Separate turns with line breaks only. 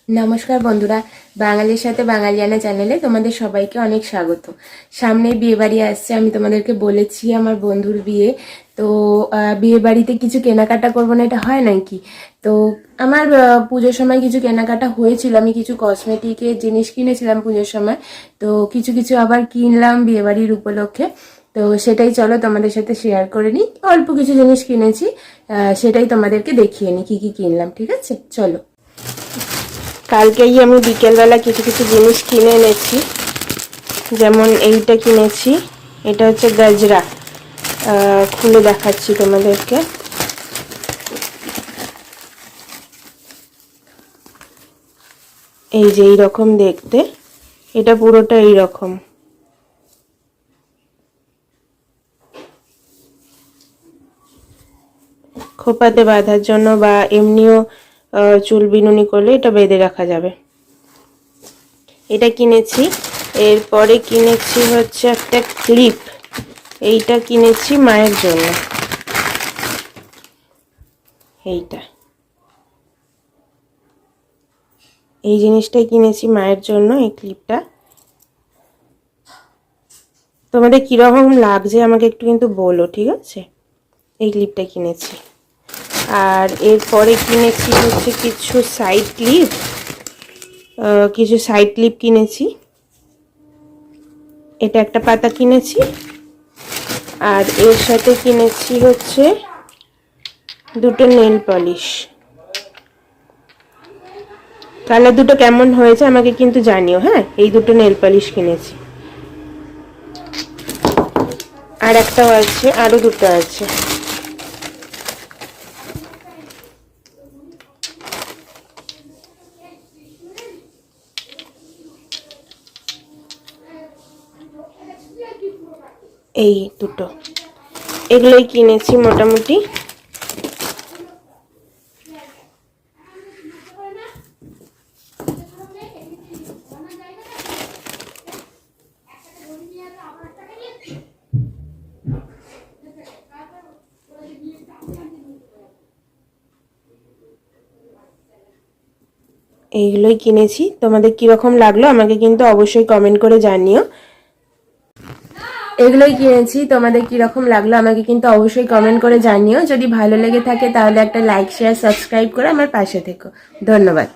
নমস্কার বন্ধুরা, বাঙালির সাথে বাঙালিয়ানা চ্যানেলে তোমাদের সবাইকে অনেক স্বাগত। সামনে বিয়ে বাড়ি আসছে, আমি তোমাদেরকে বলেছি আমার বন্ধুর বিয়ে। তো বিয়ে বাড়িতে কিছু কেনাকাটা করবো না, এটা হয় নাকি? তো আমার পুজোর সময় কিছু কেনাকাটা হয়েছিল, আমি কিছু কসমেটিকের জিনিস কিনেছিলাম পুজোর সময়। তো কিছু কিছু আবার কিনলাম বিয়ে বাড়ির উপলক্ষে। তো সেটাই চলো তোমাদের সাথে শেয়ার করে নিই। অল্প কিছু জিনিস কিনেছি, সেটাই তোমাদেরকে দেখিয়ে নিই কি কি কিনলাম। ঠিক আছে, চলো। কালকেই আমি বিকেলবেলা কিছু কিছু জিনিস কিনে এনেছি। যেমন এইটা কিনেছি, এটা হচ্ছে গজরা। খুলে দেখাচ্ছি তোমাদেরকে। এই যে এইরকম দেখতে, এটা পুরোটা এইরকম। খোপাতে বাঁধার জন্য বা এমনিও চুল বিনুনি করলে এটা বেঁধে রাখা যাবে। এটা কিনেছি। এরপরে কিনেছি হচ্ছে একটা ক্লিপ। এইটা কিনেছি মায়ের জন্য। এইটা, এই জিনিসটাই কিনেছি মায়ের জন্য, এই ক্লিপটা। তোমাদের কীরকম লাগছে আমাকে একটু কিন্তু বলো, ঠিক আছে? এই ক্লিপটা কিনেছি। আর এরপরে কিনেছি হচ্ছে কিছু সাইড ক্লিপ। কিনেছি। এটা একটা পাতা কিনেছি। আর এর সাথে কিনেছি হচ্ছে দুটো নেল পলিশ। কালার দুটো কেমন হয়েছে আমাকে কিন্তু জানিও, হ্যাঁ? এই দুটো নেল পলিশ কিনেছি। আর একটাও আছে, আরো দুটো আছে। এই দুটো, এগুলোই কিনেছি মোটামুটি। এইগুলোই কিনেছি। তোমাদের কিরকম লাগলো আমাকে কিন্তু অবশ্যই কমেন্ট করে জানিও। এগুলোই কিনেছি, তোমাদের কিরকম লাগলো আমাকে কিন্তু অবশ্যই কমেন্ট করে জানিও। যদি ভালো লেগে থাকে তাহলে একটা লাইক, শেয়ার, সাবস্ক্রাইব করে আমার পাশে থেকো। ধন্যবাদ।